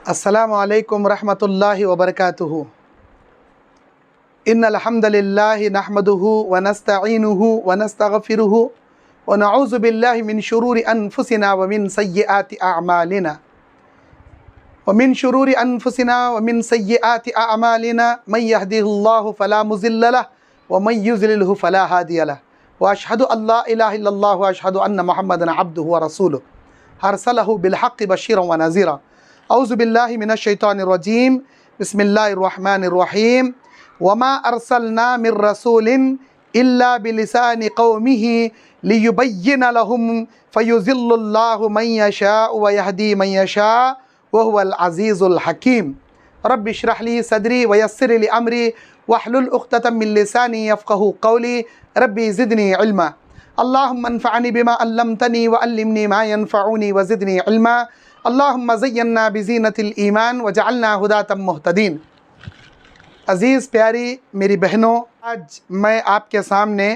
अस्सलामु अलैकुम रहमतुल्लाहि व बरकातुहू। इन्नल हम्दुलिल्लाहि नहमदुहु व नस्तईनुहु व नस्तगफिरुहु व नऊज़ु बिल्लाहि मिन शुरूरि अनफुसिना व मिन सय्यिआति अअमालिना मन यहदिहिल्लाहु फला मुज़िल्ल लहु व मन युज़लिलहु फला हादिय लहु व अशहदु अल्ला इलाहा इल्लल्लाह व अशहदु अन्ना मुहम्मदन अब्दुहु व रसूलुहु अरसलहु बिल हक़्क़ि बशीरन व नज़ीरा। औज़ु बिल्लाहि मिनश शैतानिर रजीम। बिस्मिल्लाहिर रहमानिर रहीम। वमा अरसलना मिर रसूलिन इल्ला बिलिसानि कौमिहि लियुबय्यिन लहुम फयुज़िल्लुल्लाहु मन यशाअ व यहदी मन यशाअ व हुवल अज़ीज़ुल हकीम। रब्बि इश्रह ली सदरी व यस्सिर ली अमरी वहलुल उक़्दतम मिन लिसानी यफ़क़हू क़ौली। रब्बि ज़िदनी इल्मा। अल्लाहुम्मा अन्फ़अनी बिमा अल्लमतनी व अल्लिमनी मा यनफ़अनी व ज़िदनी इल्मा। अल्लाहुम्मा ज़य्यन्ना बिज़ीनतिल ईमान व जअलना हुदातम मुहतदीन। अज़ीज़ प्यारी मेरी बहनों, आज मैं आपके सामने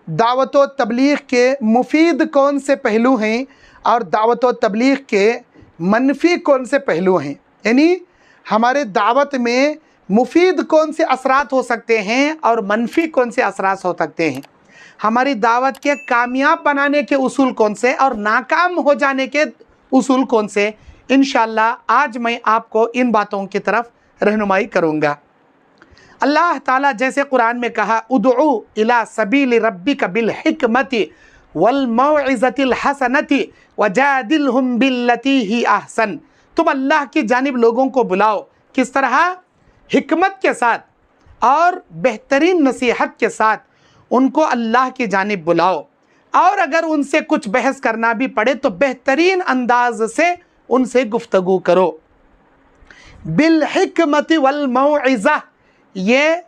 दावत व तबलीग़ के मुफ़ीद कौन से पहलू हैं और दावत व तबलीग़ के मनफ़ी कौन से पहलू हैं, यानी हमारे दावत में मुफ़ीद कौन से असरात हो सकते हैं और मनफ़ी कौन से असरात हो सकते हैं, हमारी दावत के कामयाब बनाने के उसूल कौन से और नाकाम हो जाने के उसूल कौन से। इंशाअल्लाह आज मैं आपको इन बातों की तरफ रहनुमाई करूँगा। अल्लाह ताला जैसे कुरान में कहा, उदउ इला सबील रब्बिका बिल हिकमति वल मौइज़तिल हसनति वजादिलहुम बिल्लती ही अहसन। तुम अल्लाह की जानिब लोगों को बुलाओ, किस तरह? हिकमत के साथ और बेहतरीन नसीहत के साथ उनको अल्लाह की जानिब बुलाओ, और अगर उनसे कुछ बहस करना भी पड़े तो बेहतरीन अंदाज से उनसे गुफ्तगू करो। बिल हिकमति वल मौइज़ा, ये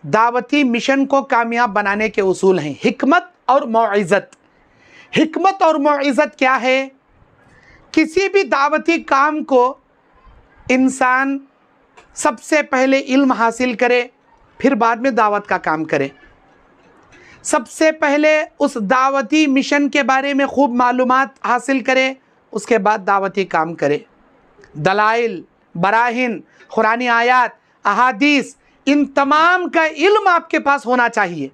दावती मिशन को कामयाब बनाने के उसूल हैं, हिकमत और मौइज़त। हिकमत और मौइज़त क्या है? किसी भी दावती काम को इंसान सबसे पहले इल्म हासिल करे, फिर बाद में दावत का काम करे। सबसे पहले उस दावती मिशन के बारे में खूब मालूमात हासिल करे, उसके बाद दावती काम करे। दलाइल, बराहिन, कुरानी आयात, अहादीस, इन तमाम का इल्म आपके पास होना चाहिए।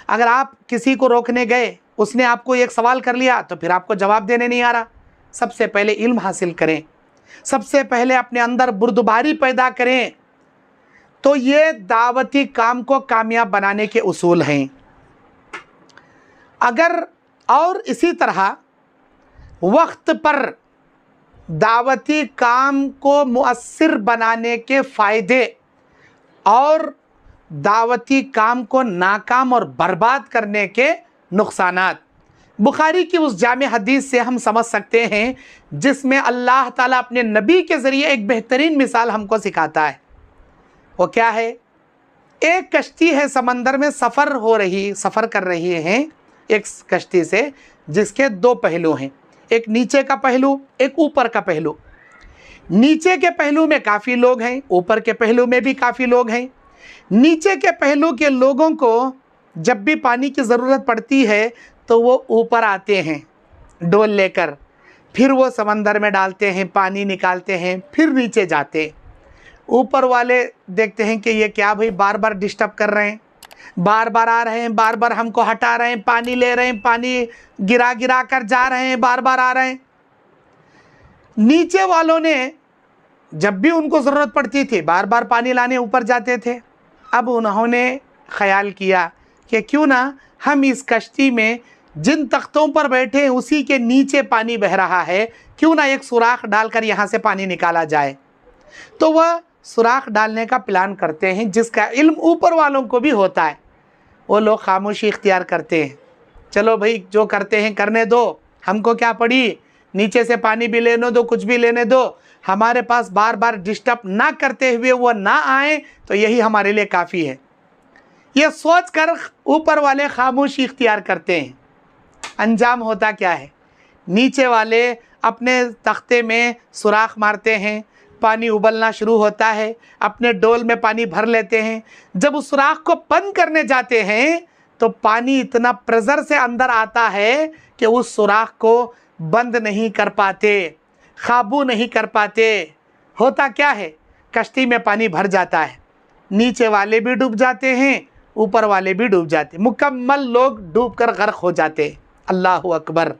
अगर आप किसी को रोकने गए, उसने आपको एक सवाल कर लिया तो फिर आपको जवाब देने नहीं आ रहा। सबसे पहले इल्म हासिल करें, सबसे पहले अपने अंदर बुर्दबारी पैदा करें। तो ये दावती काम को कामयाब बनाने के उसूल हैं। अगर और इसी तरह वक्त पर दावती काम को मुअस्सिर बनाने के फ़ायदे और दावती काम को नाकाम और बर्बाद करने के नुक़सानात, बुखारी की उस जामे हदीस से हम समझ सकते हैं, जिसमें अल्लाह ताला अपने नबी के ज़रिए एक बेहतरीन मिसाल हमको सिखाता है। वो क्या है? एक कश्ती है, समंदर में सफ़र कर रही हैं एक कश्ती से, जिसके दो पहलू हैं, एक नीचे का पहलू, एक ऊपर का पहलू। नीचे के पहलू में काफ़ी लोग हैं, ऊपर के पहलू में भी काफ़ी लोग हैं। नीचे के पहलू के लोगों को जब भी पानी की ज़रूरत पड़ती है तो वो ऊपर आते हैं डोल लेकर, फिर वो समंदर में डालते हैं, पानी निकालते हैं, फिर नीचे जाते हैं। ऊपर वाले देखते हैं कि ये क्या भाई, बार बार डिस्टर्ब कर रहे हैं, बार बार आ रहे हैं, बार बार हमको हटा रहे हैं, पानी ले रहे हैं, पानी गिरा गिरा कर जा रहे हैं, बार बार आ रहे हैं। नीचे वालों ने जब भी उनको ज़रूरत पड़ती थी बार बार पानी लाने ऊपर जाते थे। अब उन्होंने ख्याल किया कि क्यों ना हम इस कश्ती में जिन तख्तों पर बैठे हैं उसी के नीचे पानी बह रहा है, क्यों ना एक सुराख डालकर यहाँ से पानी निकाला जाए। तो वह सुराख डालने का प्लान करते हैं, जिसका इल्म ऊपर वालों को भी होता है। वो लोग खामोशी इख्तियार करते हैं, चलो भाई जो करते हैं करने दो, हमको क्या पड़ी, नीचे से पानी भी लेने दो, कुछ भी लेने दो, हमारे पास बार बार डिस्टर्ब ना करते हुए वो ना आए तो यही हमारे लिए काफ़ी है। ये सोच कर ऊपर वाले खामोशी इख्तियार करते हैं। अंजाम होता क्या है? नीचे वाले अपने तख्ते में सुराख मारते हैं, पानी उबलना शुरू होता है, अपने डोल में पानी भर लेते हैं। जब उस सुराख को बंद करने जाते हैं तो पानी इतना प्रेशर से अंदर आता है कि उस सुराख को बंद नहीं कर पाते, काबू नहीं कर पाते। होता क्या है, कश्ती में पानी भर जाता है, नीचे वाले भी डूब जाते हैं, ऊपर वाले भी डूब जाते हैं, मुकम्मल लोग डूब कर गर्क हो जाते हैं। अल्लाह अकबर।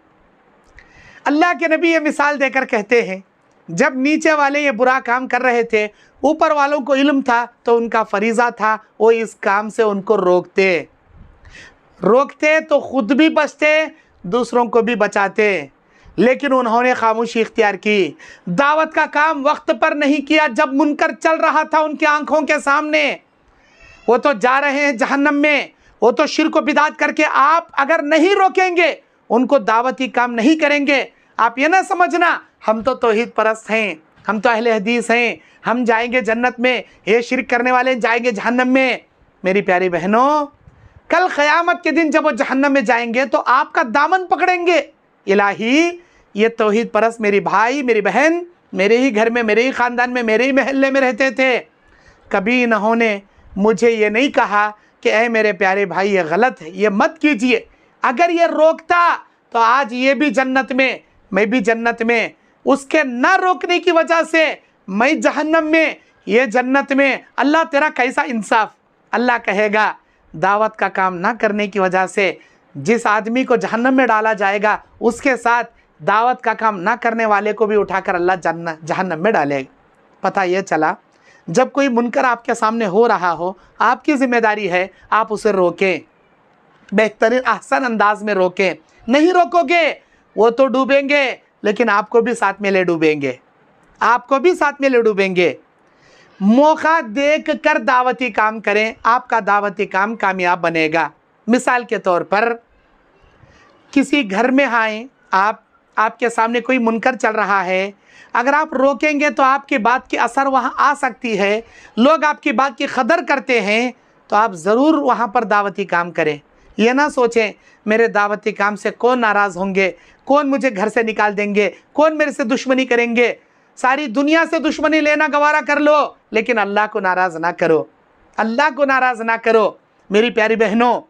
अल्लाह के नबी ये मिसाल देकर कहते हैं, जब नीचे वाले ये बुरा काम कर रहे थे, ऊपर वालों को इल्म था, तो उनका फरीज़ा था वो इस काम से उनको रोकते तो खुद भी बचते, दूसरों को भी बचाते। लेकिन उन्होंने खामोशी इख्तियार की, दावत का काम वक्त पर नहीं किया। जब मुनकर चल रहा था उनकी आंखों के सामने, वो तो जा रहे हैं जहन्नम में, वो तो शिर्क व बिदात करके, आप अगर नहीं रोकेंगे, उनको दावती काम नहीं करेंगे, आप ये ना समझना हम तो तौहीद परस्त हैं, हम तो अहले हदीस हैं, हम जाएंगे जन्नत में, ये शिर्क करने वाले जाएंगे जहन्नम में। मेरी प्यारी बहनों, कल क़यामत के दिन जब वो जहन्नम में जाएंगे तो आपका दामन पकड़ेंगे। इलाही, ये तौहीद परस्त मेरी भाई मेरी बहन मेरे ही घर में, मेरे ही ख़ानदान में, मेरे ही महल्ले में रहते थे, कभी इन्होंने मुझे ये नहीं कहा कि ऐ मेरे प्यारे भाई ये गलत है, ये मत कीजिए। अगर ये रोकता तो आज ये भी जन्नत में, मैं भी जन्नत में। उसके ना रोकने की वजह से मैं जहन्नम में, ये जन्नत में। अल्लाह तेरा कैसा इंसाफ। अल्लाह कहेगा दावत का काम ना करने की वजह से जिस आदमी को जहन्नम में डाला जाएगा, उसके साथ दावत का काम ना करने वाले को भी उठाकर अल्लाह जहन्नम में डालेगा। पता ये चला, जब कोई मुनकर आपके सामने हो रहा हो, आपकी ज़िम्मेदारी है आप उसे रोकें, बेहतरीन ahsan अंदाज में रोकें। नहीं रोकोगे वो तो डूबेंगे, लेकिन आपको भी साथ में ले डूबेंगे, आपको भी साथ में ले डूबेंगे। मौका देख कर दावती काम करें, आपका दावती काम कामयाब बनेगा। मिसाल के तौर पर किसी घर में आए आप, आपके सामने कोई मुनकर चल रहा है, अगर आप रोकेंगे तो आपकी बात की असर वहाँ आ सकती है, लोग आपकी बात की कदर करते हैं, तो आप ज़रूर वहाँ पर दावती काम करें। ये ना सोचें मेरे दावती काम से कौन नाराज़ होंगे, कौन मुझे घर से निकाल देंगे, कौन मेरे से दुश्मनी करेंगे। सारी दुनिया से दुश्मनी लेना गवारा कर लो, लेकिन अल्लाह को नाराज़ ना करो, अल्लाह को नाराज़ ना करो। मेरी प्यारी बहनों,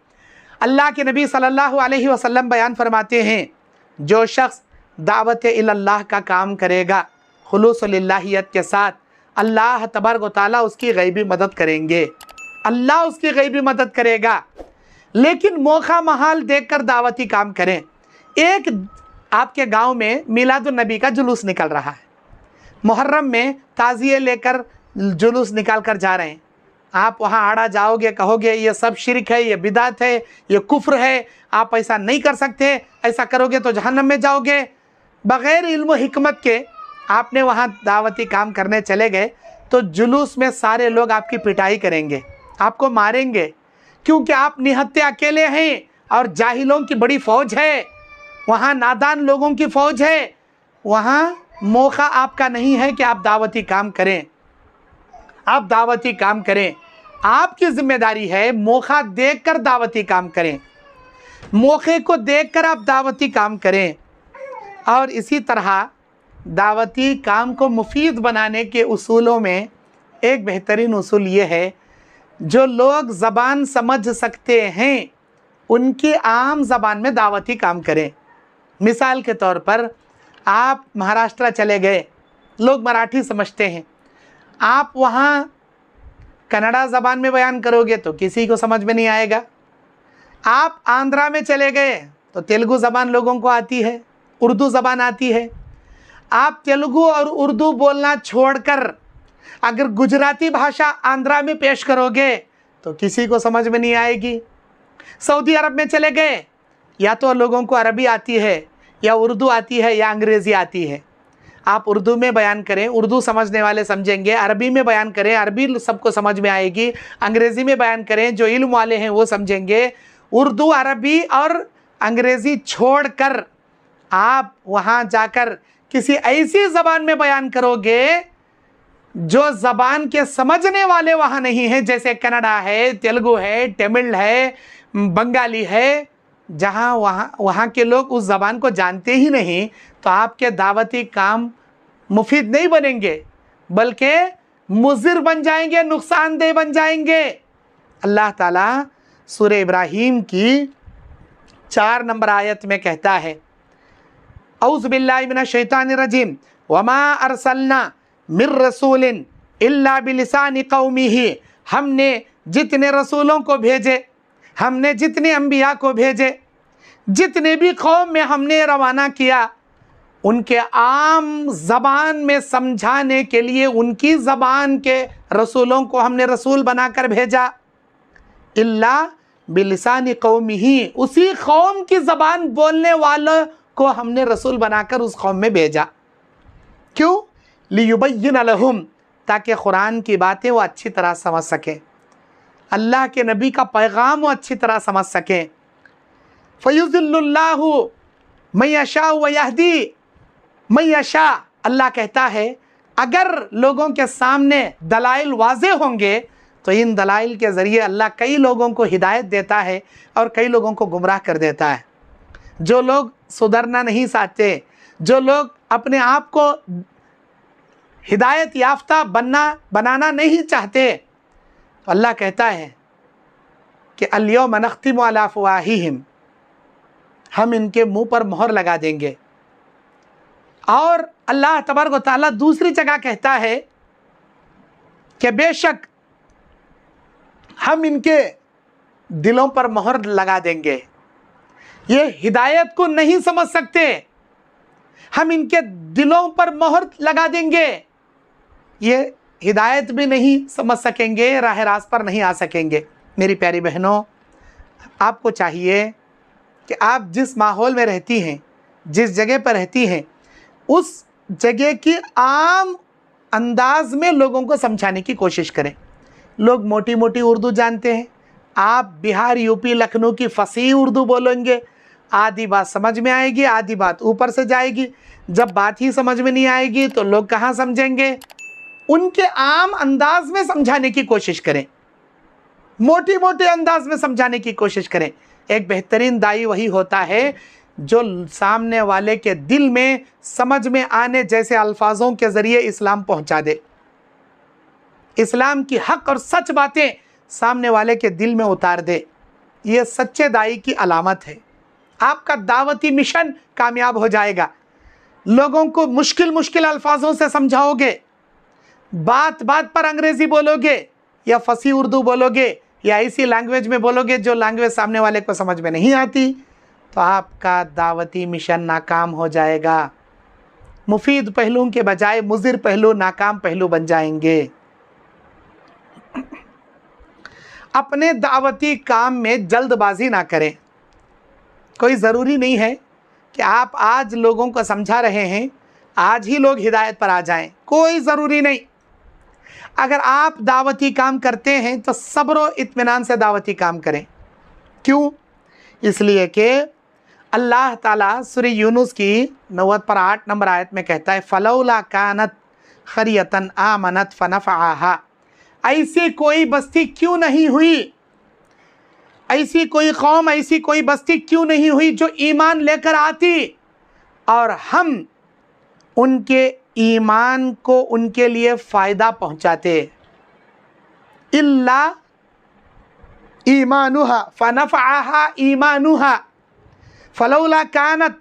अल्लाह के नबी सल्लल्लाहु अलैहि वसल्लम बयान फरमाते हैं, जो शख्स दावत इल्लल्लाह का काम करेगा खुलूस लिल्लाहियत के साथ, अल्लाह तबारक व तआला उसकी गैबी मदद करेंगे, अल्लाह उसकी गैबी मदद करेगा। लेकिन मौका महाल देखकर दावती काम करें। एक आपके गांव में मिलादुन नबी का जुलूस निकल रहा है, मुहर्रम में ताज़िए लेकर जुलूस निकाल कर जा रहे हैं, आप वहाँ आड़ा जाओगे, कहोगे ये सब शिरक है, ये बिदात है, ये कुफ्र है, आप ऐसा नहीं कर सकते, ऐसा करोगे तो जहन्नम में जाओगे। बग़ैर इल्म हिकमत के आपने वहाँ दावती काम करने चले गए, तो जुलूस में सारे लोग आपकी पिटाई करेंगे, आपको मारेंगे, क्योंकि आप निहत्ते अकेले हैं और जाहिलों की बड़ी फ़ौज है, वहाँ नादान लोगों की फ़ौज है। वहाँ मौका आपका नहीं है कि आप दावती काम करें, आप दावती काम करें। आपकी ज़िम्मेदारी है मौका देखकर दावती काम करें, मौके को देखकर आप दावती काम करें। और इसी तरह दावती काम को मुफीद बनाने के उसूलों में एक बेहतरीन उसूल ये है, जो लोग ज़बान समझ सकते हैं उनकी आम ज़बान में दावती काम करें। मिसाल के तौर पर आप महाराष्ट्र चले गए, लोग मराठी समझते हैं, आप वहाँ कन्नड़ा ज़बान में बयान करोगे तो किसी को समझ में नहीं आएगा। आप आंध्रा में चले गए तो तेलुगु ज़बान लोगों को आती है, उर्दू ज़बान आती है। आप तेलुगु और उर्दू बोलना छोड़कर अगर गुजराती भाषा आंध्रा में पेश करोगे तो किसी को समझ में नहीं आएगी। सऊदी अरब में चले गए, या तो लोगों को अरबी आती है, या उर्दू आती है, या अंग्रेज़ी आती है। आप उर्दू में बयान करें, उर्दू समझने वाले समझेंगे, अरबी में बयान करें, अरबी सबको समझ में आएगी, अंग्रेज़ी में बयान करें, जो इल्म वाले हैं वो समझेंगे। उर्दू, अरबी और अंग्रेज़ी छोड़कर आप वहाँ जाकर किसी ऐसी ज़बान में बयान करोगे जो ज़बान के समझने वाले वहाँ नहीं हैं, जैसे कन्नड़ा है, तेलुगु है, तमिल है, बंगाली है, जहाँ वहाँ के लोग उस ज़बान को जानते ही नहीं, तो आपके दावती काम मुफीद नहीं बनेंगे, बल्कि मुज़िर बन जाएंगे, नुकसानदेह बन जाएंगे। अल्लाह ताला सूरह इब्राहीम की 4 नंबर आयत में कहता है, औज़ु बिल्लाहि मिनश शैतानिर रजीम, वमा अरसलना मिर रसूलिन इल्ला बिलिसानि कौमिही, हमने जितने रसूलों को भेजे, हमने जितने अंबिया को भेजे, जितने भी कौम में हमने रवाना किया, उनके आम ज़बान में समझाने के लिए उनकी ज़बान के रसूलों को हमने रसूल बनाकर भेजा। इल्ला बिलिसानि कौमिही, उसी कौम की ज़बान बोलने वालों को हमने रसूल बनाकर उस कौम में भेजा। क्यों? लियुबय्यिन लहुम, ताकि कुरान की बातें वो अच्छी तरह समझ सकें, अल्लाह के नबी का पैगाम वो अच्छी तरह समझ सकें। फ़युज़िल्लुल्लाहु मयशा व यहदी मयशा, अल्लाह कहता है अगर लोगों के सामने दलाइल वाज़े होंगे तो इन दलाइल के ज़रिए अल्लाह कई लोगों को हिदायत देता है और कई लोगों को गुमराह कर देता है। जो लोग सुधरना नहीं चाहते, जो लोग अपने आप को हिदायत याफ्ता बनाना नहीं चाहते, तो अल्लाह कहता है कि अल-यौम नख्तिमु अला अफ़वाहिहिम, हम इनके मुंह पर मोहर लगा देंगे। और अल्लाह तबारक व तआला दूसरी जगह कहता है कि बेशक हम इनके दिलों पर मोहर लगा देंगे, ये हिदायत को नहीं समझ सकते, हम इनके दिलों पर मोहर लगा देंगे, ये हिदायत भी नहीं समझ सकेंगे, राह रास्त पर नहीं आ सकेंगे। मेरी प्यारी बहनों, आपको चाहिए कि आप जिस माहौल में रहती हैं, जिस जगह पर रहती हैं, उस जगह की आम अंदाज में लोगों को समझाने की कोशिश करें। लोग मोटी मोटी उर्दू जानते हैं, आप बिहार, यूपी, लखनऊ की फसीह उर्दू बोलेंगे, आधी बात समझ में आएगी, आधी बात ऊपर से जाएगी। जब बात ही समझ में नहीं आएगी तो लोग कहाँ समझेंगे? उनके आम अंदाज में समझाने की कोशिश करें, मोटी मोटे अंदाज में समझाने की कोशिश करें। एक बेहतरीन दाई वही होता है जो सामने वाले के दिल में समझ में आने जैसे अल्फाजों के ज़रिए इस्लाम पहुंचा दे, इस्लाम की हक और सच बातें सामने वाले के दिल में उतार दे। ये सच्चे दाई की अलामत है। आपका दावती मिशन कामयाब हो जाएगा। लोगों को मुश्किल मुश्किल अल्फाजों से समझाओगे, बात बात पर अंग्रेज़ी बोलोगे या फसी उर्दू बोलोगे या ऐसी लैंग्वेज में बोलोगे जो लैंग्वेज सामने वाले को समझ में नहीं आती, तो आपका दावती मिशन नाकाम हो जाएगा। मुफीद पहलुओं के बजाय मुज़िर पहलू, नाकाम पहलू बन जाएंगे। अपने दावती काम में जल्दबाजी ना करें। कोई ज़रूरी नहीं है कि आप आज लोगों को समझा रहे हैं, आज ही लोग हिदायत पर आ जाएं, कोई ज़रूरी नहीं। अगर आप दावती काम करते हैं तो सब्र और इत्मीनान से दावती काम करें। क्यों? इसलिए कि अल्लाह ताला सूरह यूनुस की 98 नंबर आयत में कहता है, फलौला कानत खरियतन आमनत फनफ़अहा, ऐसी कोई बस्ती क्यों नहीं हुई, ऐसी कोई कौम, ऐसी कोई बस्ती क्यों नहीं हुई जो ईमान लेकर आती और हम उनके ईमान को उनके लिए फ़ायदा पहुँचाते। इल्ला ईमानुहा फनफ़अहा ईमानुहा, फलौला कानत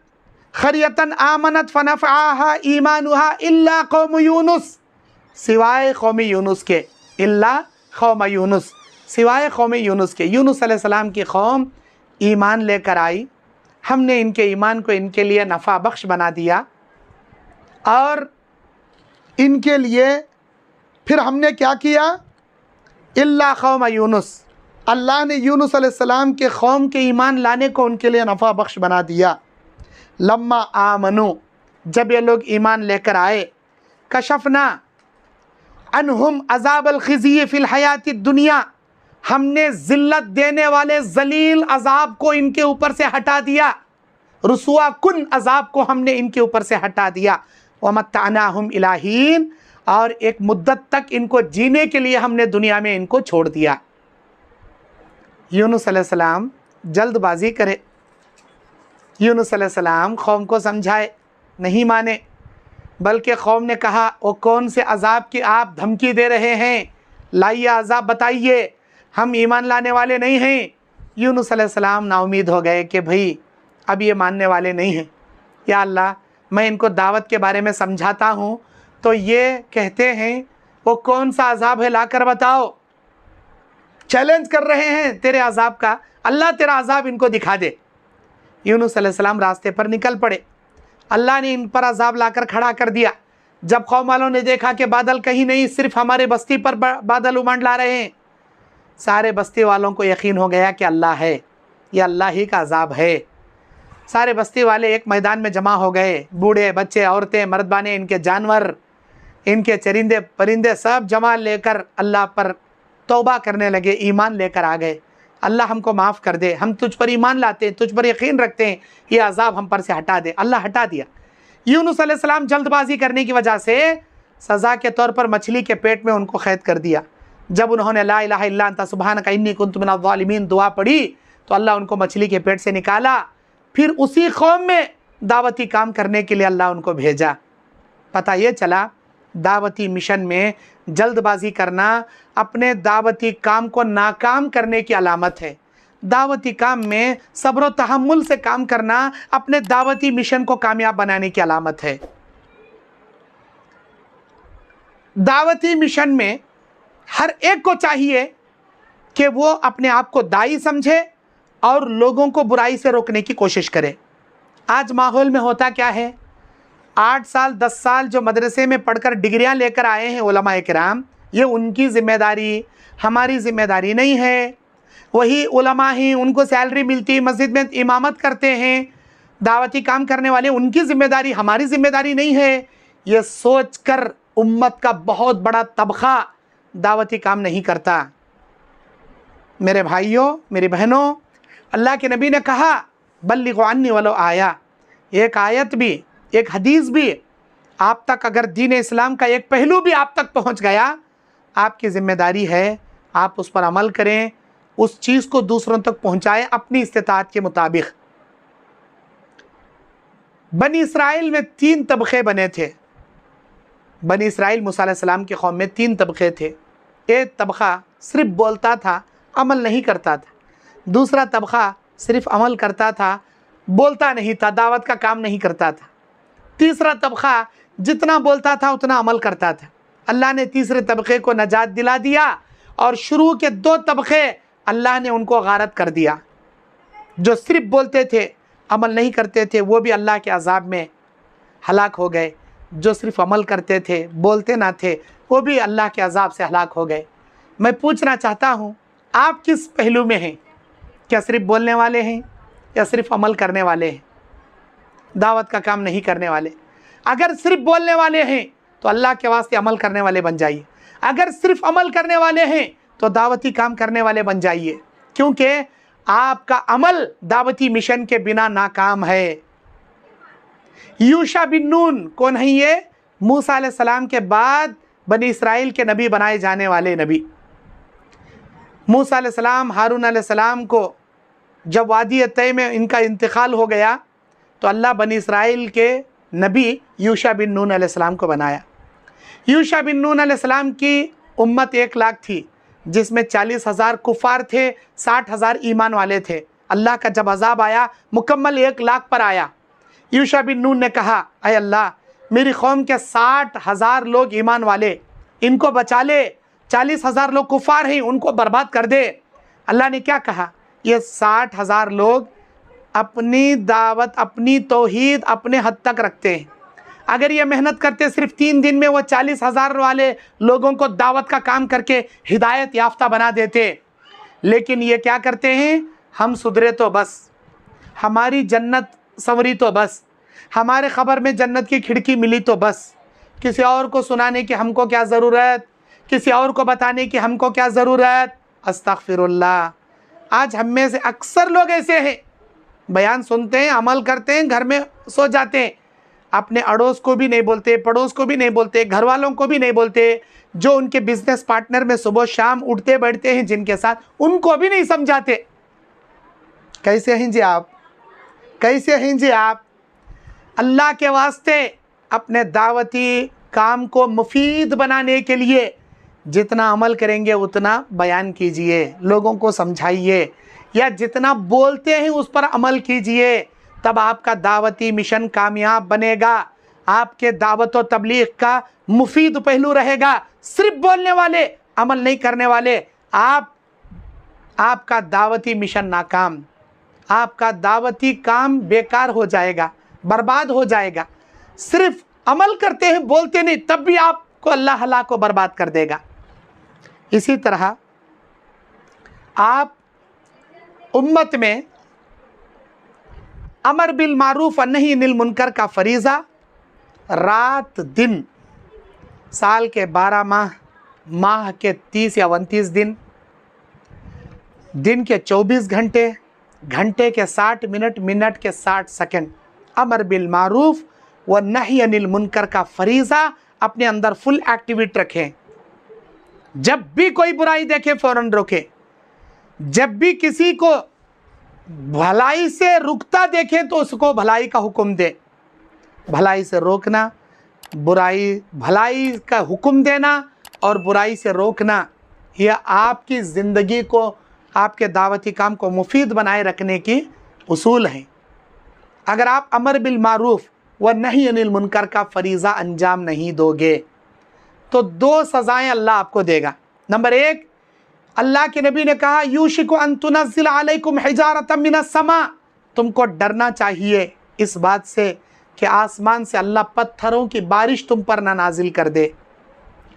खरियतन आमनत फनफ़अहा ईमानुहा इल्ला कौम यूनुस, सिवाय कौम यूनुस के, इल्ला कौम यूनुस, सिवाय कौम यूनुस के। यूनुस अलैहिस्सलाम की कौम ईमान लेकर आई, हमने इनके ईमान को इनके लिए नफ़ा बख्श बना दिया और इनके लिए फिर हमने क्या किया? इल्ला कौम यूनुस, अल्लाह ने यूनुस अलैहिस्सलाम के कौम के ईमान लाने को उनके लिए नफ़ा बख्श बना दिया। लम्मा आमनु, जब ये लोग ईमान लेकर आए, कशफना अनहुम अज़ाबल खिज़ी फ़िल हयाति दुनिया, हमने ज़िल्लत देने वाले ज़लील अज़ाब को इनके ऊपर से हटा दिया, रुसवा कुन अज़ाब को हमने इनके ऊपर से हटा दिया। वमत्तअनाहुम इला हीन, और एक मुद्दत तक इनको जीने के लिए हमने दुनिया में इनको छोड़ दिया। यूनुस अलैहिस्सलाम जल्दबाजी करे, यूनुस अलैहिस्सलाम कौम को समझाए, नहीं माने, बल्कि कौम ने कहा वो कौन से अज़ाब की आप धमकी दे रहे हैं, लाइए अज़ाब बताइए, हम ईमान लाने वाले नहीं हैं। यूनुस अलैहिस्सलाम नाउमीद हो गए कि भाई अब ये मानने वाले नहीं हैं। या अल्लाह, मैं इनको दावत के बारे में समझाता हूँ तो ये कहते हैं वो कौन सा अजाब है लाकर बताओ। चैलेंज कर रहे हैं तेरे अजाब का, अल्लाह तेरा अजाब इनको दिखा दे। यूनुस अलैहिस्सलाम रास्ते पर निकल पड़े, अल्लाह ने इन पर अजाब लाकर खड़ा कर दिया। जब कौम वालों ने देखा कि बादल कहीं नहीं, सिर्फ हमारे बस्ती पर बादल उमड़ ला रहे हैं, सारे बस्ती वालों को यकीन हो गया कि अल्लाह है, यह अल्लाह ही का अजाब है। सारे बस्ती वाले एक मैदान में जमा हो गए, बूढ़े बच्चे औरतें मर्दाने, इनके जानवर, इनके चरिंदे परिंदे सब जमा लेकर अल्लाह पर तौबा करने लगे, ईमान लेकर आ गए। अल्लाह हमको माफ़ कर दे, हम तुझ पर ईमान लाते हैं, तुझ पर यकीन रखते हैं, ये अजाब हम पर से हटा दे। अल्लाह हटा दिया। यूनुस अलैहिस्सलाम जल्दबाजी करने की वजह से सज़ा के तौर पर मछली के पेट में उनको कैद कर दिया। जब उन्होंने ला इलाहा इल्ला अंता सुब्हानका इन्नी कुन्तु मिनज़ ज़ालिमीन दुआ पढ़ी तो अल्लाह उनको मछली के पेट से निकाला। फिर उसी कौम में दावती काम करने के लिए अल्लाह उनको भेजा। पता ये चला दावती मिशन में जल्दबाजी करना अपने दावती काम को नाकाम करने की अलामत है। दावती काम में सब्र व तहम्मुल से काम करना अपने दावती मिशन को कामयाब बनाने की अलामत है। दावती मिशन में हर एक को चाहिए कि वो अपने आप को दाई समझे और लोगों को बुराई से रोकने की कोशिश करे। आज माहौल में होता क्या है, 8 साल 10 साल जो मदरसे में पढ़कर डिग्रियां लेकर आए हैं उलमाए किराम, ये उनकी ज़िम्मेदारी, हमारी ज़िम्मेदारी नहीं है। वही उलमा ही, उनको सैलरी मिलती, मस्जिद में इमामत करते हैं, दावती काम करने वाले, उनकी ज़िम्मेदारी, हमारी ज़िम्मेदारी नहीं है। ये सोचकर उम्मत का बहुत बड़ा तबका दावती काम नहीं करता। मेरे भाइयों, मेरी बहनों, अल्लाह के नबी ने कहा बल्लिगु अन्नी वलो आया। एक आयत भी, एक हदीस भी आप तक, अगर दीन इस्लाम का एक पहलू भी आप तक पहुंच गया, आपकी ज़िम्मेदारी है आप उस पर अमल करें, उस चीज़ को दूसरों तक पहुंचाएं अपनी इस्तिताअत के मुताबिक। बनी इसराइल में 3 तबक़े बने थे। बनी इसराइल मूसा अलैहिस्सलाम की कौम में 3 तबक़े थे। एक तबक़ा सिर्फ बोलता था, अमल नहीं करता था। दूसरा तबक़ा सिर्फ अमल करता था, बोलता नहीं था, दावत का काम नहीं करता था। तीसरा तबक़ा जितना बोलता था उतना अमल करता था। अल्लाह ने तीसरे तबक़े को नजात दिला दिया और शुरू के 2 तबक़े अल्लाह ने उनको गारत कर दिया। जो सिर्फ बोलते थे, अमल नहीं करते थे, वो भी अल्लाह के अज़ाब में हलाक हो गए। जो सिर्फ अमल करते थे, बोलते ना थे, वो भी अल्लाह के अज़ाब से हलाक हो गए। मैं पूछना चाहता हूँ, आप किस पहलू में हैं? क्या सिर्फ बोलने वाले हैं या सिर्फ अमल करने वाले हैं, दावत का काम नहीं करने वाले? अगर सिर्फ बोलने वाले हैं तो अल्लाह के वास्ते अमल करने वाले बन जाइए। अगर सिर्फ अमल करने वाले हैं तो दावती काम करने वाले बन जाइए, क्योंकि आपका अमल दावती मिशन के बिना नाकाम है। यूशा बिन नून कौन है? ये मूसा अलैहिस्सलाम के बाद बनी इसराइल के नबी बनाए जाने वाले नबी। मूसा अलैहिस्सलाम, हारून अलैहिस्सलाम को जब वादी तय में इनका इंतकाल हो गया तो अल्लाह बनी इसराइल के नबी यूशा बिन नून अलैहिस्सलाम को बनाया। यूशा बिन नून अलैहिस्सलाम की उम्मत 1 लाख थी, जिसमें 40,000 कुफ़ार थे, 60,000 ईमान वाले थे। अल्लाह का जब अज़ाब आया मुकम्मल 1 लाख पर आया। यूशा बिन नून ने कहा, अय अल्लाह, मेरी कौम के 60,000 लोग ईमान वाले, इनको बचा ले। 40,000 लोग कुफ़ार हैं, उनको बर्बाद कर दे। अल्लाह ने क्या कहा? ये 60,000 लोग अपनी दावत, अपनी तौहीद अपने हद तक रखते हैं। अगर ये मेहनत करते, सिर्फ 3 दिन में वो 40,000 वाले लोगों को दावत का काम करके हिदायत याफ्ता बना देते। लेकिन ये क्या करते हैं? हम सुधरे तो बस, हमारी जन्नत संवरी तो बस, हमारे ख़बर में जन्नत की खिड़की मिली तो बस, किसी और को सुनाने की हमको क्या ज़रूरत, किसी और को बताने की हमको क्या ज़रूरत। अस्तग़फिरुल्लाह। आज हम में से अक्सर लोग ऐसे हैं, बयान सुनते हैं, अमल करते हैं, घर में सो जाते हैं, अपने अड़ोस को भी नहीं बोलते, पड़ोस को भी नहीं बोलते, घर वालों को भी नहीं बोलते, जो उनके बिजनेस पार्टनर में सुबह शाम उठते बैठते हैं जिनके साथ, उनको भी नहीं समझाते। कैसे हैं जी आप? कैसे हैं जी आप? अल्लाह के वास्ते अपने दावती काम को मुफीद बनाने के लिए जितना अमल करेंगे उतना बयान कीजिए, लोगों को समझाइए, या जितना बोलते हैं उस पर अमल कीजिए, तब आपका दावती मिशन कामयाब बनेगा। आपके दावत व तबलीग का मुफीद पहलू रहेगा। सिर्फ बोलने वाले, अमल नहीं करने वाले, आपका दावती मिशन नाकाम, आपका दावती काम बेकार हो जाएगा, बर्बाद हो जाएगा। सिर्फ अमल करते हैं, बोलते नहीं, तब भी आपको अल्लाह हलाक को बर्बाद कर देगा। इसी तरह आप उम्मत में अमर बिल मारूफ और नही अनिल मुनकर का फरीज़ा रात दिन, साल के 12 माह, माह के 30 या 29 दिन के 24 घंटे, घंटे के 60 मिनट, मिनट के 60 सेकंड अमर बिल मारूफ व नही अनिल मुनकर का फरीज़ा अपने अंदर फुल एक्टिवेट रखें। जब भी कोई बुराई देखे फौरन रोके, जब भी किसी को भलाई से रुकता देखें तो उसको भलाई का हुक्म दे। भलाई से रोकना, भलाई का हुक्म देना और बुराई से रोकना, यह आपकी ज़िंदगी को, आपके दावती काम को मुफीद बनाए रखने की उसूल हैं। अगर आप अमर बिल मारूफ व नही अनिल मुनकर का फरीज़ा अंजाम नहीं दोगे तो 2 सज़ाएँ अल्लाह आपको देगा। नंबर 1, अल्लाह के नबी ने कहा यूशिकु अन तुनज़्ज़िल अलैकुम हिजारतम मिनस समा, तुमको डरना चाहिए इस बात से कि आसमान से अल्लाह पत्थरों की बारिश तुम पर ना नाजिल कर दे।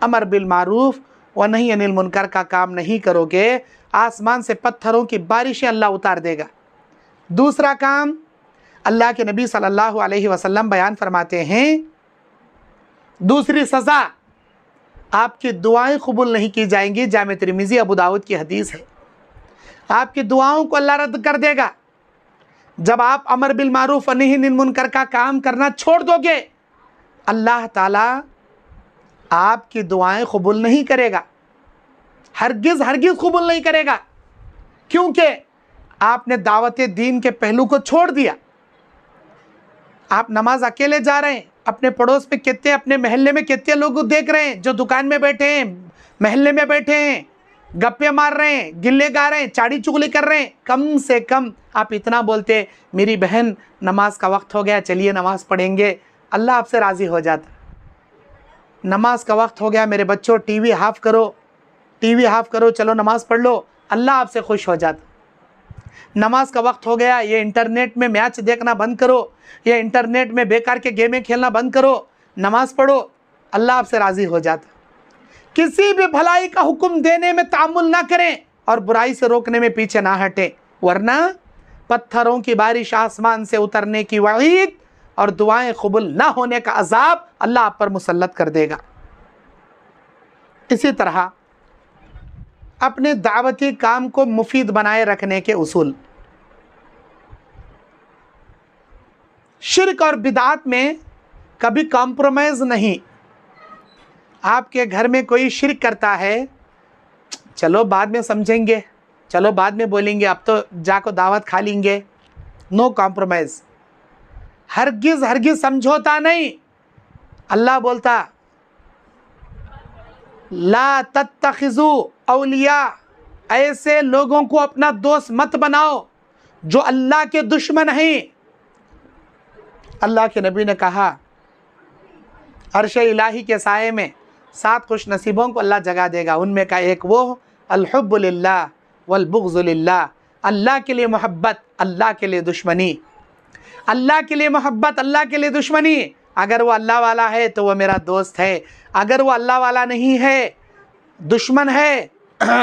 अमर बिल मारूफ व नही अनिल मुनकर का काम नहीं करोगे, आसमान से पत्थरों की बारिशें अल्लाह उतार देगा। दूसरा काम, अल्लाह के नबी सल्लल्लाहु अलैहि वसल्लम बयान फरमाते हैं, दूसरी सज़ा, आपकी दुआएं कबूल नहीं की जाएंगी। जामे तिर्मिज़ी अबू दाऊद की हदीस है। आपकी दुआओं को अल्लाह रद्द कर देगा। जब आप अमर बिल मारूफ व नही अनिल मुनकर का काम करना छोड़ दोगे, अल्लाह ताला आपकी दुआएं कबूल नहीं करेगा, हरगिज़ हरगिज़ कबूल नहीं करेगा, क्योंकि आपने दावत दीन के पहलू को छोड़ दिया। आप नमाज अकेले जा रहे हैं, अपने पड़ोस में कितने, अपने मोहल्ले में कितने लोग देख रहे हैं जो दुकान में बैठे हैं, मोहल्ले में बैठे हैं, गप्पे मार रहे हैं, गिल्ले गा रहे हैं, चाड़ी चुगली कर रहे हैं। कम से कम आप इतना बोलते, मेरी बहन नमाज का वक्त हो गया, चलिए नमाज पढ़ेंगे, अल्लाह आपसे राज़ी हो जाता। नमाज का वक्त हो गया, मेरे बच्चों टीवी हाफ़ करो, चलो नमाज पढ़ लो, अल्लाह आपसे खुश हो जाता। नमाज का वक्त हो गया, ये इंटरनेट में मैच देखना बंद करो, ये इंटरनेट में बेकार के गेमें खेलना बंद करो, नमाज पढ़ो, अल्लाह आपसे राज़ी हो जाता। किसी भी भलाई का हुक्म देने में तामुल ना करें और बुराई से रोकने में पीछे ना हटें, वरना पत्थरों की बारिश आसमान से उतरने की वईद और दुआएं कबूल ना होने का अजाब अल्लाह आप पर मुसल्लत कर देगा। इसी तरह अपने दावती काम को मुफीद बनाए रखने के उसूल। शिर्क और बिदात में कभी कॉम्प्रोमाइज़ नहीं। आपके घर में कोई शिर्क करता है, चलो बाद में समझेंगे, चलो बाद में बोलेंगे, अब तो जाको दावत खा लेंगे, नो कॉम्प्रोमाइज़, हरगिज़ हरगिज़ समझौता नहीं। अल्लाह बोलता ला तत्तखिज़ू औलिया, ऐसे लोगों को अपना दोस्त मत बनाओ जो अल्लाह के दुश्मन हैं। अल्लाह के नबी ने कहा अर्श इलाही के साए में 7 खुश नसीबों को अल्लाह जगा देगा, उनमें का एक वो अल-हुब्बु लिल्लाह वल बुग़्ज़ु लिल्लाह, अल्लाह के लिए मोहब्बत, अल्लाह के लिए दुश्मनी, अल्लाह के लिए मोहब्बत, अल्लाह के लिए दुश्मनी। अगर वो अल्लाह वाला है तो वो मेरा दोस्त है, अगर वो अल्लाह वाला नहीं है, दुश्मन है,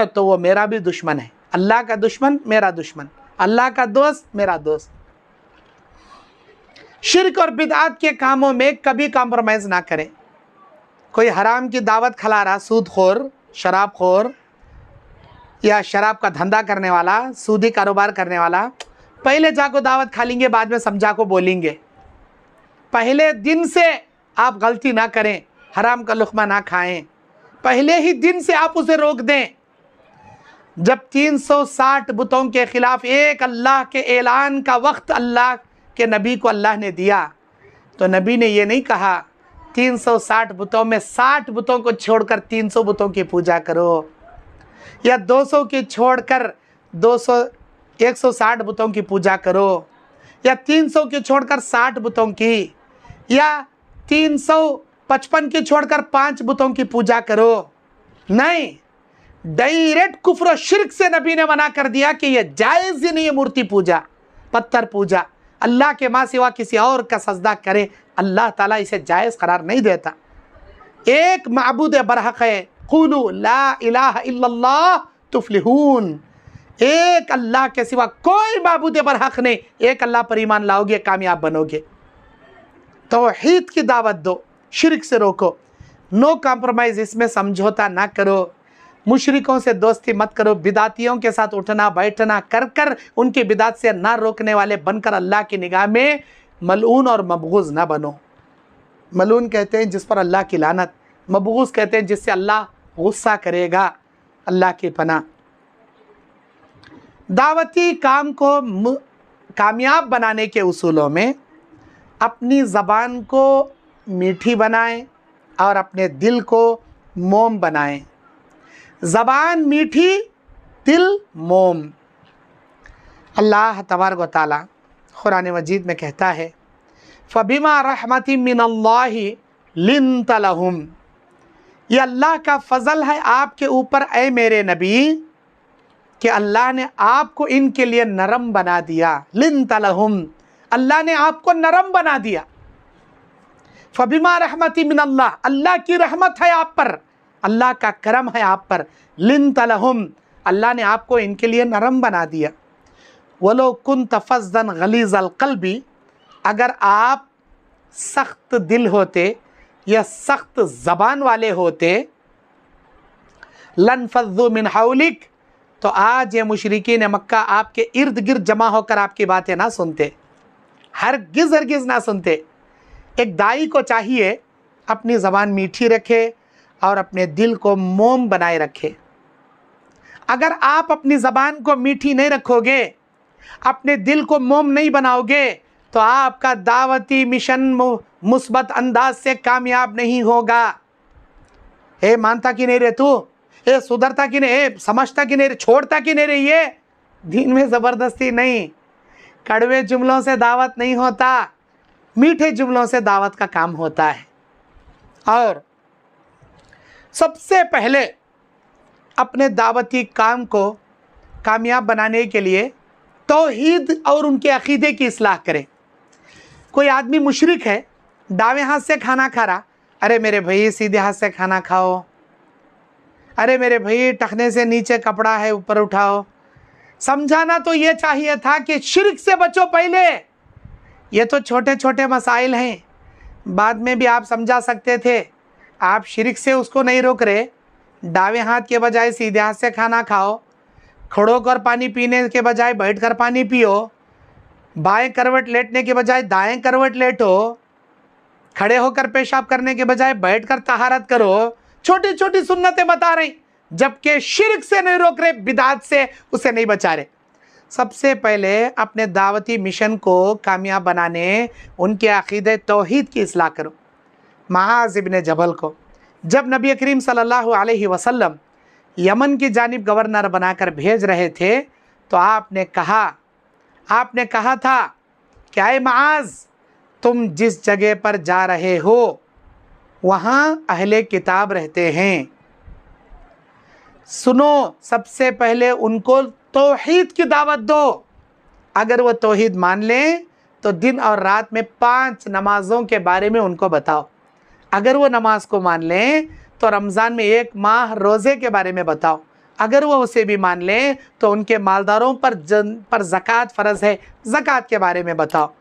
तो वो मेरा भी दुश्मन है। अल्लाह का दुश्मन मेरा दुश्मन, अल्लाह का दोस्त मेरा दोस्त। शिर्क और बिदअत के कामों में कभी कॉम्प्रोमाइज़ ना करें। कोई हराम की दावत खिला रहा, सूदखोर, शराबखोर या शराब का धंधा करने वाला, सूदी कारोबार करने वाला, पहले जाको दावत खा लेंगे, बाद में समझा को बोलेंगे। पहले दिन से आप गलती ना करें, हराम का लुक़मा ना खाएं, पहले ही दिन से आप उसे रोक दें। जब 360 बुतों के ख़िलाफ़ एक अल्लाह के ऐलान का वक्त अल्लाह के नबी को अल्लाह ने दिया, तो नबी ने ये नहीं कहा 360 बुतों में 60 बुतों को छोड़कर 300 बुतों की पूजा करो, या 200 की छोड़कर 160 बुतों की पूजा करो, या 300 की छोड़कर 60 बुतों की, या 355 की छोड़कर 5 बुतों की पूजा करो, नहीं, डायरेक्ट कुफ्र और शिर्क से नबी ने मना कर दिया कि यह जायज़ ही नहीं है। मूर्ति पूजा, पत्थर पूजा, अल्लाह के माँ सिवा किसी और का सजदा करे, अल्लाह ताला इसे जायज़ करार नहीं देता। एक माबूद बरहक है, क़ुलू ला इलाहा इल्लल्लाह तुफ्लिहून, एक अल्लाह के सिवा कोई माबूद बरहक नहीं, एक अल्लाह पर ईमान लाओगे कामयाब बनोगे। तौहीद की दावत दो, शिर्क से रोको, नो कॉम्प्रोमाइज़, इसमें समझौता ना करो, मुशरिकों से दोस्ती मत करो, बिदातियों के साथ उठना बैठना कर कर उनकी बिदात से ना रोकने वाले बनकर अल्लाह की निगाह में मलऊन और मबगूज़ ना बनो। मलून कहते हैं जिस पर अल्लाह की लानत, मबगूज़ कहते हैं जिससे अल्लाह गुस्सा करेगा। अल्लाह की पनाह। दावती काम को कामयाब बनाने के उसूलों में अपनी ज़बान को मीठी बनाएं और अपने दिल को मोम बनाएं। ज़बान मीठी, दिल मोम। अल्लाह तबारक व तआला कुरान मजीद में कहता है, फ़बिमा रहमतिम मिनल्लाहि लिन्त लहुम, ये अल्लाह का फ़ज़ल है आपके ऊपर ए मेरे नबी कि अल्लाह ने आपको इनके लिए नरम बना दिया। लिन्त लहुम, अल्लाह ने आपको नरम बना दिया। फ़बिमा रहमतिम मिनल्लाह, अल्लाह की रहमत है आप पर, अल्लाह का करम है आप पर। लिन्त लहुम, अल्लाह ने आपको इनके लिए नरम बना दिया। वलो कुन्त फ़ज़्ज़न गलीज़ल क़ल्बी, अगर आप सख्त दिल होते या सख्त ज़बान वाले होते, लनफ़ज़्ज़ू मिन हौलिक, तो आज ये मुशरिकीन मक्का आपके इर्द गिर्द जमा होकर आपकी बातें ना सुनते, हरगिज़ ना सुनते। एक दाई को चाहिए अपनी ज़बान मीठी रखे और अपने दिल को मोम बनाए रखे। अगर आप अपनी ज़बान को मीठी नहीं रखोगे, अपने दिल को मोम नहीं बनाओगे, तो आपका दावती मिशन मुस्बत अंदाज से कामयाब नहीं होगा। ए मानता कि नहीं रे तू, ए सुधरता कि नहीं, ए समझता कि नहीं रे, छोड़ता कि नहीं रे, ये दीन में ज़बरदस्ती नहीं, कड़वे जुमलों से दावत नहीं होता, मीठे जुमलों से दावत का काम होता है। और सबसे पहले अपने दावती काम को कामयाब बनाने के लिए तौहीद और उनके अक़ीदे की इस्लाह करें। कोई आदमी मुशरिक है, दावें हाथ से खाना खा रहा, अरे मेरे भाई सीधे हाथ से खाना खाओ, अरे मेरे भाई टखने से नीचे कपड़ा है ऊपर उठाओ। समझाना तो ये चाहिए था कि शिर्क से बचो पहले, ये तो छोटे छोटे मसाइल हैं, बाद में भी आप समझा सकते थे। आप शिर्क से उसको नहीं रोक रहे, दावें हाथ के बजाय सीधे हाथ से खाना खाओ, खड़ो होकर पानी पीने के बजाय बैठकर पानी पियो, बाएं करवट लेटने के बजाय दाएं करवट लेटो, खड़े होकर पेशाब करने के बजाय बैठकर तहारत करो। छोटी छोटी सुन्नतें बता रहे, जबकि शिर्क से नहीं रोक रहे, बिदात से उसे नहीं बचा रहे। सबसे पहले अपने दावती मिशन को कामयाब बनाने उनके अक़ीदे तौहीद की इस्लाह करो। मुआज़ इब्न जबल को जब नबी करीम सल्लल्लाहु अलैहि वसल्लम यमन की जानिब गवर्नर बनाकर भेज रहे थे, तो आपने कहा था क्या है मुआज़, तुम जिस जगह पर जा रहे हो वहाँ अहले किताब रहते हैं, सुनो, सबसे पहले उनको तौहीद की दावत दो। अगर वो तौहीद मान लें तो दिन और रात में 5 नमाज़ों के बारे में उनको बताओ। अगर वो नमाज को मान लें तो रमज़ान में 1 माह रोज़े के बारे में बताओ। अगर वो उसे भी मान लें तो उनके मालदारों पर ज़कात फ़र्ज़ है, ज़कात के बारे में बताओ।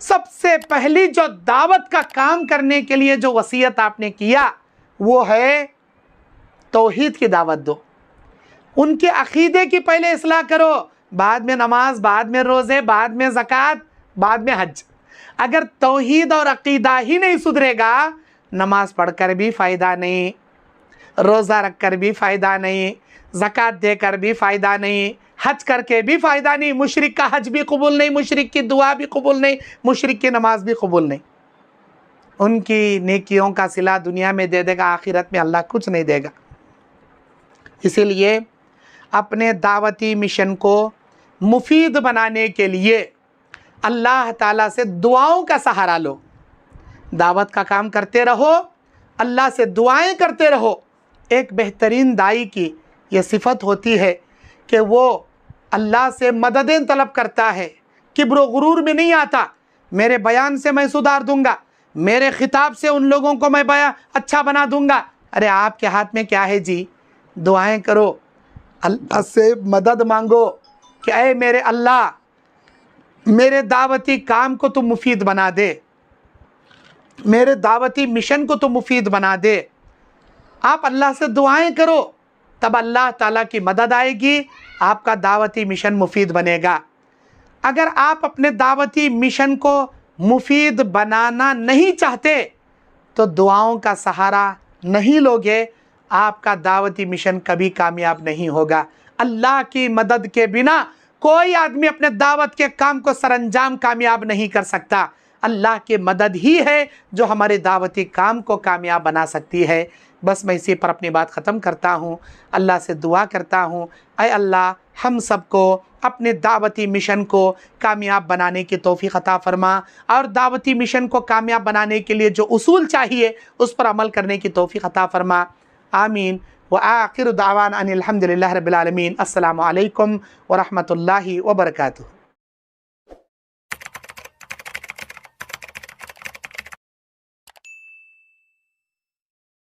सबसे पहली जो दावत का काम करने के लिए जो वसीयत आपने किया वो है तौहीद की दावत दो। उनके अक़ीदे की पहले इस्लाह करो, बाद में नमाज, बाद में रोज़े, बाद में ज़कात, बाद में हज। अगर तौहीद और अक़ीदा ही नहीं सुधरेगा, नमाज पढ़कर भी फ़ायदा नहीं, रोज़ा रख कर भी फ़ायदा नहीं, ज़कात देकर भी फ़ायदा नहीं, हज करके भी फ़ायदा नहीं। मुशरिक का हज भी कबूल नहीं, मुशरिक की दुआ भी कबूल नहीं, मुशरिक की नमाज भी कबूल नहीं। उनकी नेकियों का सिला दुनिया में दे देगा, आखिरत में अल्लाह कुछ नहीं देगा। इसीलिए अपने दावती मिशन को मुफीद बनाने के लिए अल्लाह ताला से दुआओं का सहारा लो। दावत का काम करते रहो, अल्लाह से दुआएं करते रहो। एक बेहतरीन दाई की ये सिफत होती है कि वो अल्लाह से मददें तलब करता है, किब्र गुरूर में नहीं आता। मेरे बयान से मैं सुधार दूंगा, मेरे खिताब से उन लोगों को मैं बयान अच्छा बना दूंगा। अरे आपके हाथ में क्या है जी? दुआएं करो, अल्लाह से मदद मांगो कि ऐ मेरे अल्लाह, मेरे दावती काम को तो मुफीद बना दे, मेरे दावती मिशन को तो मुफीद बना दे। आप अल्लाह से दुआएं करो, तब अल्लाह ताला की मदद आएगी, आपका दावती मिशन मुफीद बनेगा। अगर आप अपने दावती मिशन को मुफीद बनाना नहीं चाहते तो दुआओं का सहारा नहीं लोगे, आपका दावती मिशन कभी कामयाब नहीं होगा। अल्लाह की मदद के बिना कोई आदमी अपने दावत के काम को सरंजाम कामयाब नहीं कर सकता। अल्लाह की मदद ही है जो हमारे दावती काम को कामयाब बना सकती है। बस मैं इसी पर अपनी बात ख़त्म करता हूँ। अल्लाह से दुआ करता हूँ, ऐ अल्लाह हम सबको अपने दावती मिशन को कामयाब बनाने की तौफीक अता फरमा, और दावती मिशन को कामयाब बनाने के लिए जो उसूल चाहिए उस पर अमल करने की तौफीक अता फरमा। आमीन। व आखिर दावाना अनिल हम्दुलिल्लाहि रब्बिल आलमीन। अस्सलामु अलैकुम व रहमतुल्लाहि व बरकातुहू।